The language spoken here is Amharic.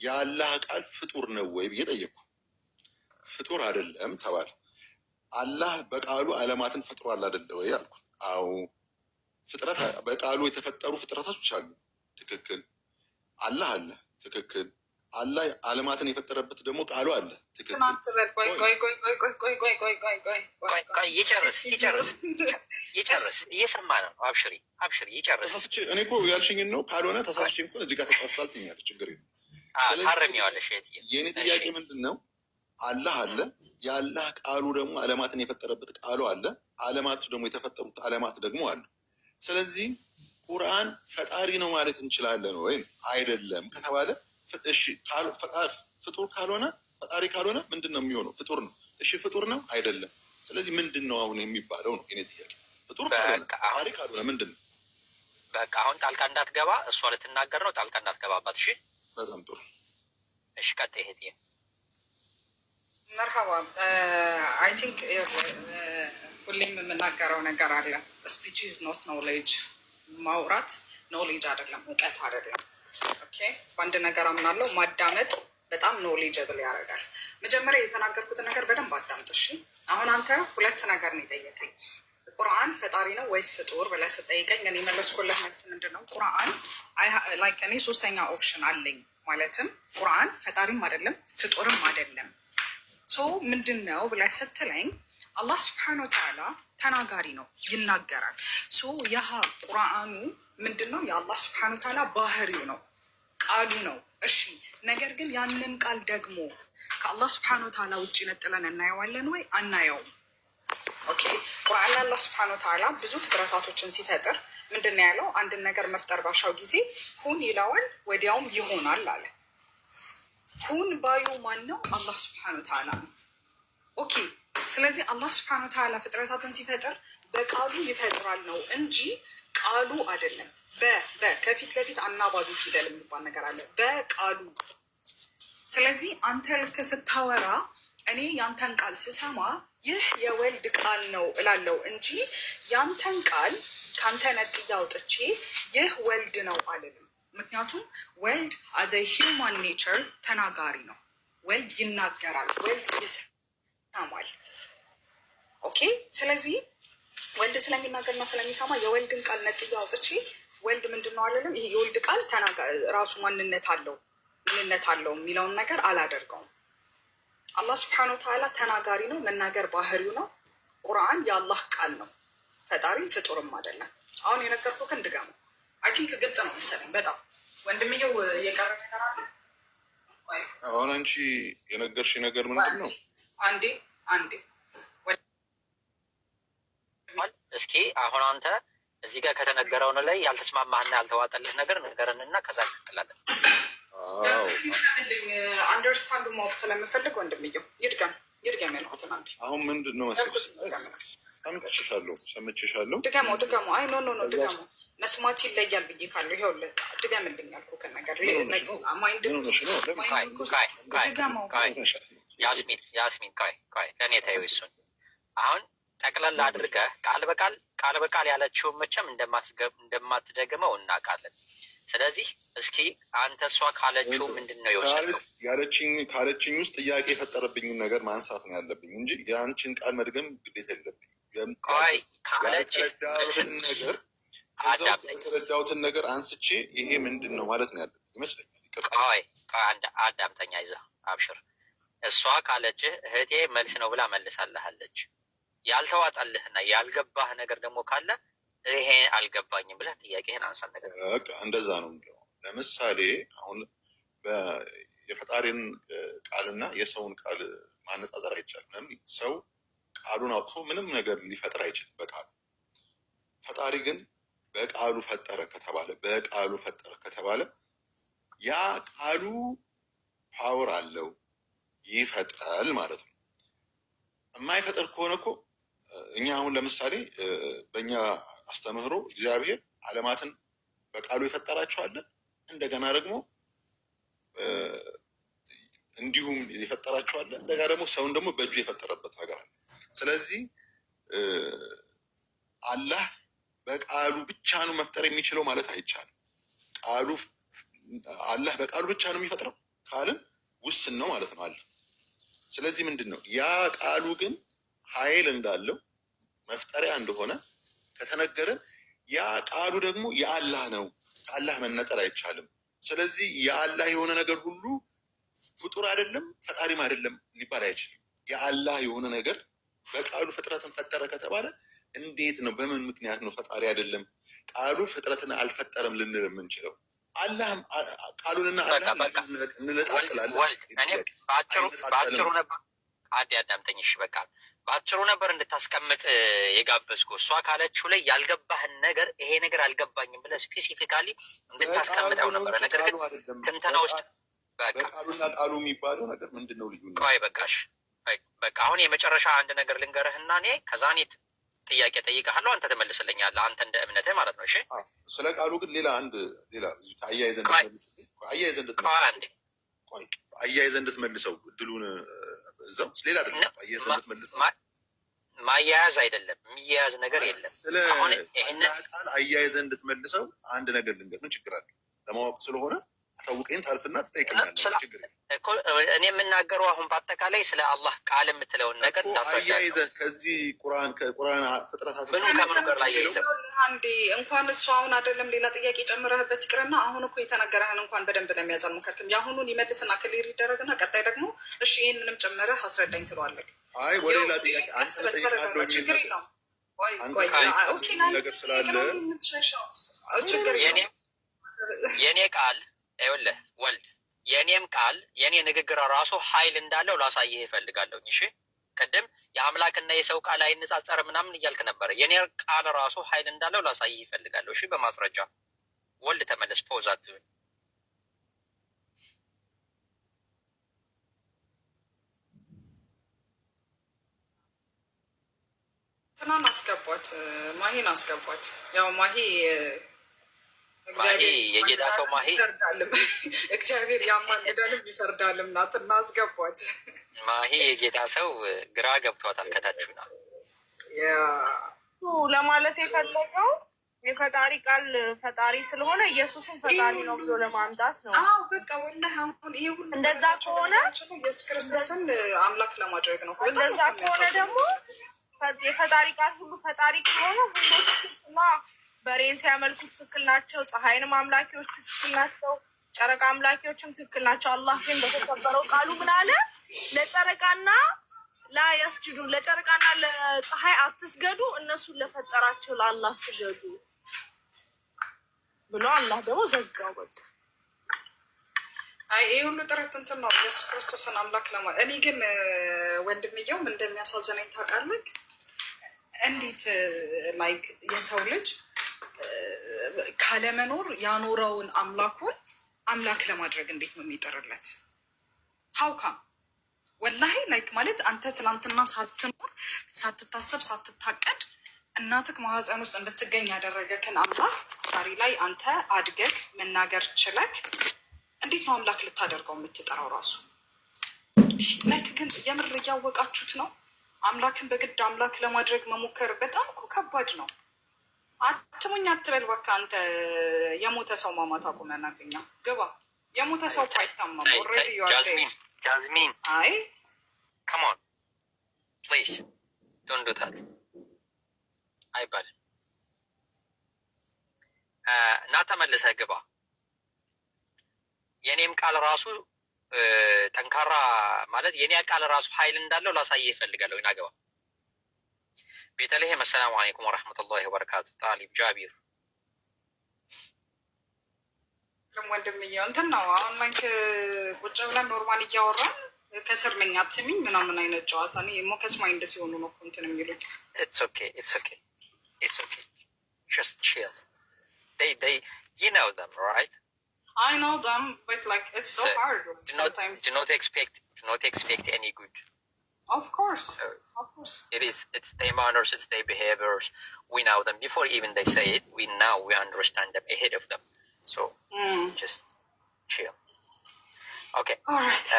የአላህ ቃል ፍጡር ነው ወይ ብዬ ጠየቅኩ። ፍጡር አይደለም ተባለ። አላህ በቃሉ ዓለማትን ፈጥሯል አይደለ ወይ አልኩ። አዎ ፍጥረት በቃሉ የተፈጠሩ ፍጥረቶች አሉ። ትክክል። አላህ አለ። ትክክል። አላህ ዓለማትን የፈጠረበት ደግሞ ቃሉ አለ። ትክክል። ይጨርስ እየሰማ ነው። አብሽሪ ይጨርስ። እኔ እኮ ያልሽኝን ነው። ካልሆነ ተሳስቼ እንኳን እዚህ ጋር ተሳስታል ትኛለች። ችግር የለም። ታረሚዋለሽ። የእኔ ጥያቄ ምንድን ነው? አላህ አለ። የአላህ ቃሉ ደግሞ ዓለማትን የፈጠረበት ቃሉ አለ። ዓለማቱ ደግሞ የተፈጠሩት ዓለማት ደግሞ አሉ። ስለዚህ ቁርአን ፈጣሪ ነው ማለት እንችላለን ወይም አይደለም ከተባለ እሺ፣ ፍጡር ካልሆነ ፈጣሪ ካልሆነ ምንድን ነው የሚሆነው? ፍጡር ነው። እሺ ፍጡር ነው አይደለም። ስለዚህ ምንድን ነው አሁን የሚባለው ነው የእኔ ጥያቄ። ፍጡር ካልሆነ ፈጣሪ ካልሆነ ምንድን ነው? በቃ አሁን ጣልቃ እንዳትገባ፣ እሷ ልትናገር ነው። ጣልቃ እንዳትገባባት። እሺ በጣም ጥሩ። እሺ ቀጥይ እህቴ። መርሀባ። አይ ቲንክ ሁሌም የምናገረው ነገር አለ። ስፒች ኢዝ ኖት ኖሌጅ። ማውራት ኖሌጅ አይደለም፣ እውቀት አይደለም። ኦኬ፣ በአንድ ነገር አምናለሁ። ማዳመጥ በጣም ኖሌጀብል ያደርጋል። መጀመሪያ የተናገርኩትን ነገር በደንብ አዳምጥ። እሺ፣ አሁን አንተ ሁለት ነገር ነው የጠየቀኝ። ቁርአን ፈጣሪ ነው ወይስ ፍጡር ብለህ ስጠይቀኝ እኔ መለስኩለት መልስ ምንድን ነው? ቁርአን ላይክ እኔ ሶስተኛ ኦፕሽን አለኝ። ማለትም ቁርአን ፈጣሪም አይደለም ፍጡርም አይደለም። ሶ ምንድን ነው ብለህ ስትለኝ አላህ ስብሐነ ወተዓላ ተናጋሪ ነው፣ ይናገራል። ሶ ያህ ቁርአኑ ምንድን ነው? የአላህ ስብሐነ ወተዓላ ባህሪው ነው፣ ቃሉ ነው። እሺ፣ ነገር ግን ያንን ቃል ደግሞ ከአላህ ስብሐነ ወተዓላ ውጭ ነጥለን እናየዋለን ወይ? አናየውም። ኦኬ፣ ቁርአን ላይ አላህ ስብሐነ ወተዓላ ብዙ ፍጥረታቶችን ሲፈጥር ምንድን ነው ያለው? አንድን ነገር መፍጠር ባሻው ጊዜ ሁን ይለዋል፣ ወዲያውም ይሆናል አለ። ሁን ባዩ ማን ነው? አላህ ስብሐነ ወተዓላ ነው። ኦኬ፣ ስለዚህ አላህ ስብሐነ ወተዓላ ፍጥረታትን ሲፈጥር በቃሉ ይፈጥራል ነው እንጂ ቃሉ አይደለም። ከፊት ለፊት አናባቢ ፊደል የሚባል ነገር አለ፣ በቃሉ። ስለዚህ አንተ ልክ ስታወራ እኔ ያንተን ቃል ስሰማ ይህ የወልድ ቃል ነው እላለው እንጂ ያንተን ቃል ከአንተ ነጥዬ አውጥቼ ይህ ወልድ ነው አልልም። ምክንያቱም ወልድ አዘ ሂውማን ኔቸር ተናጋሪ ነው። ወልድ ይናገራል፣ ወልድ ይሰማል። ኦኬ፣ ስለዚህ ወልድ ስለሚናገርና ስለሚሰማ የወልድን ቃል ነጥዬ አውጥቼ ወልድ ምንድን ነው አልልም። ይሄ የወልድ ቃል ራሱ ምንነት አለው የሚለውን ነገር አላደርገውም። አላህ ስብሐነ ወተዓላ ተናጋሪ ነው፣ መናገር ባህሪው ነው። ቁርአን የአላህ ቃል ነው፣ ፈጣሪም ፍጡርም አይደለም። አሁን የነገርኩህን ድገመው። አይ ቲንክ ግልጽ ነው መሰለኝ በጣም ወንድምየው። የቀረ ነገር አለ? አሁን አንቺ የነገርሽ ነገር ምንድን ነው? አንዴ እስኪ አሁን አንተ እዚህ ጋር ከተነገረውን ላይ ያልተስማማህና ያልተዋጠልህ ነገር ንገረንና ከዛ እንቀጥላለን። አንደርስታንድ ማወቅ ስለምፈልግ ወንድምየው ይድገም ያልኩትን አንዴ። አሁን ምንድን ነው ሰምቼሻለሁ። ድገመው። አይ ኖ ድገመው። መስማት ይለያል ብዬ ካለሁ ይኸውልህ፣ ድገምልኝ ያልኩህን ነገር ያስሚን ለእኔ ተይው እሱን። አሁን ጠቅለል አድርገህ ቃል በቃል ያለችውን መቼም እንደማትደግመው እናውቃለን። ስለዚህ እስኪ አንተ እሷ ካለችው ምንድን ነው የወሰድከው? ካለችኝ ውስጥ ጥያቄ የፈጠረብኝን ነገር ማንሳት ነው ያለብኝ እንጂ የአንቺን ቃል መድገም ግዴታ የለብኝም። የተረዳሁትን ነገር አንስቼ ይሄ ምንድን ነው ማለት ነው ያለብኝ ይመስለኛል። አዳምጠኛ ይዛ አብሽር። እሷ ካለችህ እህቴ መልስ ነው ብላ መልሳለሃለች። ያልተዋጠልህና ያልገባህ ነገር ደግሞ ካለ ይሄ አልገባኝም ብለህ ጥያቄህን አንሳን። ነገር እንደዛ ነው የሚለው። ለምሳሌ አሁን የፈጣሪን ቃልና የሰውን ቃል ማነጻጸር አይቻልም። ሰው ቃሉን አውጥቶ ምንም ነገር ሊፈጥር አይችልም በቃሉ። ፈጣሪ ግን በቃሉ ፈጠረ ከተባለ ያ ቃሉ ፓወር አለው፣ ይፈጥራል ማለት ነው። የማይፈጥር ከሆነ እኮ እኛ አሁን ለምሳሌ በእኛ አስተምህሮ እግዚአብሔር ዓለማትን በቃሉ የፈጠራቸው አለ፣ እንደገና ደግሞ እንዲሁም የፈጠራቸው አለ፣ እንደገና ደግሞ ሰውን ደግሞ በእጁ የፈጠረበት ነገር አለ። ስለዚህ አላህ በቃሉ ብቻ ነው መፍጠር የሚችለው ማለት አይቻልም። አላህ በቃሉ ብቻ ነው የሚፈጥረው ካልን ውስን ነው ማለት ነው አለ። ስለዚህ ምንድን ነው ያ ቃሉ ግን ኃይል እንዳለው መፍጠሪያ እንደሆነ ከተነገረን ያ ቃሉ ደግሞ የአላህ ነው፣ ከአላህ መነጠል አይቻልም። ስለዚህ የአላህ የሆነ ነገር ሁሉ ፍጡር አይደለም ፈጣሪም አይደለም ሊባል አይችልም። የአላህ የሆነ ነገር በቃሉ ፍጥረትን ፈጠረ ከተባለ እንዴት ነው? በምን ምክንያት ነው ፈጣሪ አይደለም ቃሉ ፍጥረትን አልፈጠረም ልንል የምንችለው? አላህም ቃሉንና አላህ እንለጣጥላለን። በአጭሩ ነበር አዲ አዳምጠኝ። እሺ በቃ በአጭሩ ነበር እንድታስቀምጥ የጋበዝኩ። እሷ ካለችው ላይ ያልገባህን ነገር ይሄ ነገር አልገባኝም ብለህ ስፔሲፊካሊ እንድታስቀምጠው ነበረ። ነገር ግን ትንተና ውስጥ በቃሉና ቃሉ የሚባለው ነገር ምንድን ነው ልዩነት? ቆይ በቃሽ፣ በቃ አሁን የመጨረሻ አንድ ነገር ልንገርህና እኔ ከዛ እኔ ጥያቄ ጠይቀሃለሁ፣ አንተ ትመልስልኛለህ፣ አንተ እንደ እምነትህ ማለት ነው። እሺ ስለ ቃሉ ግን ሌላ አያይዘህ እንድትመልሰው እድሉን እዛው ሌላ አይደለም። አያይዘህ እንድትመልሰው ማያያዝ አይደለም፣ የሚያያዝ ነገር የለም። ስለ ቃል አያይዘህ እንድትመልሰው አንድ ነገር ልንገር። ምን ችግር አለ? ለማወቅ ስለሆነ አሳውቀኝ ታልፍና ትጠይቀኛለህ። እኔ የምናገረው አሁን በአጠቃላይ ስለ አላህ ቃል የምትለውን ነገር አያይዘህ ከዚህ ከቁርአን ፍጥረታት ከምኑ ጋር ላይ ያይዘህ አንዴ እንኳን እሱ አሁን አይደለም ሌላ ጥያቄ ጨምረህበት ይቅርና አሁን እኮ የተነገረህን እንኳን በደንብ ለሚያዝ አልሞከርክም። የአሁኑን ይመልስና ክሊር ይደረግና ቀጣይ ደግሞ እሺ ይህንንም ጨምረህ አስረዳኝ ትለዋለህ። አይ ወደ ሌላ ጥያቄ ችግር የለውም ነገር ስላለ ችግር የለውም። የኔ ቃል ይኸውልህ ወልድ የኔም ቃል የኔ ንግግር ራሱ ኃይል እንዳለው ላሳይህ ይፈልጋለሁ። እሺ ቅድም የአምላክና የሰው ቃል አይነጻጸር ምናምን እያልክ ነበር። የኔ ቃል ራሱ ኃይል እንዳለው ላሳይህ ይፈልጋለሁ። እሺ በማስረጃ ወልድ ተመለስ። ፖዛት ትናን አስገቧት፣ ማሂን አስገቧት። ያው ማሂ የጌታ ሰው ማሂ እግዚአብሔር ያማልዳልም ይፈርዳልም ናት እና አስገቧት። ማሂ የጌታ ሰው ግራ ገብቷታል። ከታችሁና ለማለት የፈለገው የፈጣሪ ቃል ፈጣሪ ስለሆነ ኢየሱስን ፈጣሪ ነው ብሎ ለማምጣት ነው። በቃ ወላሂ አሁን ይሄ ሁሉ እንደዛ ከሆነ ኢየሱስ ክርስቶስን አምላክ ለማድረግ ነው። እንደዛ ከሆነ ደግሞ የፈጣሪ ቃል ሁሉ ፈጣሪ ከሆነ ሁሉና በሬን ሲያመልኩ ትክክል ናቸው። ፀሐይንም አምላኪዎች ትክክል ናቸው። ጨረቃ አምላኪዎችም ትክክል ናቸው። አላህ ግን በተከበረው ቃሉ ምን አለ? ለጨረቃና ላያስጁዱ፣ ለጨረቃና ለፀሐይ አትስገዱ፣ እነሱን ለፈጠራቸው ለአላህ ስገዱ ብሎ አላህ ደግሞ ዘጋው። በቃ አይ ይሄ ሁሉ ጥረት እንትን ነው ኢየሱስ ክርስቶስን አምላክ ለማለት። እኔ ግን ወንድምየውም እንደሚያሳዝነኝ ታውቃለህ? እንዴት ላይክ የሰው ልጅ ካለመኖር ያኖረውን አምላኩን አምላክ ለማድረግ እንዴት ነው የሚጠርለት? ሀውካም ወላሂ ላይክ ማለት አንተ ትናንትና ሳትኖር ሳትታሰብ ሳትታቀድ እናትክ ማህፀን ውስጥ እንድትገኝ ያደረገክን አምላክ ዛሬ ላይ አንተ አድገግ መናገር ችለክ እንዴት ነው አምላክ ልታደርገው የምትጠራው? ራሱ ላይክ ግን የምር እያወቃችሁት ነው። አምላክን በግድ አምላክ ለማድረግ መሞከር በጣም እኮ ከባድ ነው። አትሙኝ አትበል እባክህ አንተ። የሞተ ሰው ማማት አቁመናልኛ። ግባ። የሞተ ሰው እኮ አይታማም። ኦልሬዲ ጃዝሚን አይ come on please don't do that አይባልም። እና ተመልሰህ ግባ። የኔም ቃል ራሱ ጠንካራ ማለት የኔ ቃል ራሱ ኃይል እንዳለው ላሳየህ ይፈልጋለሁ። ይናገባ ቤተልሔም አሰላሙ አለይኩም ወረሕመቱላሂ ወበረካቱ። ጣሊብ ጃቢር ወንድምዬው እንትን ነው። አሁን ላይ ቁጭ ብለን ኖርማል እያወራን ከስር ነኝ አትሚኝ ምናምን አይነት ጨዋታ። እኔ ሞከስ ማይንድ ሲሆኑ ነው እንትን የሚሉት። It's okay just chill. They you know them, right? I know them, but like it's so hard sometimes. Do not expect any good. Of course. It's their manners, it's their behaviors. We know them before even they say it. We understand them ahead of them. So just chill. Okay. All right.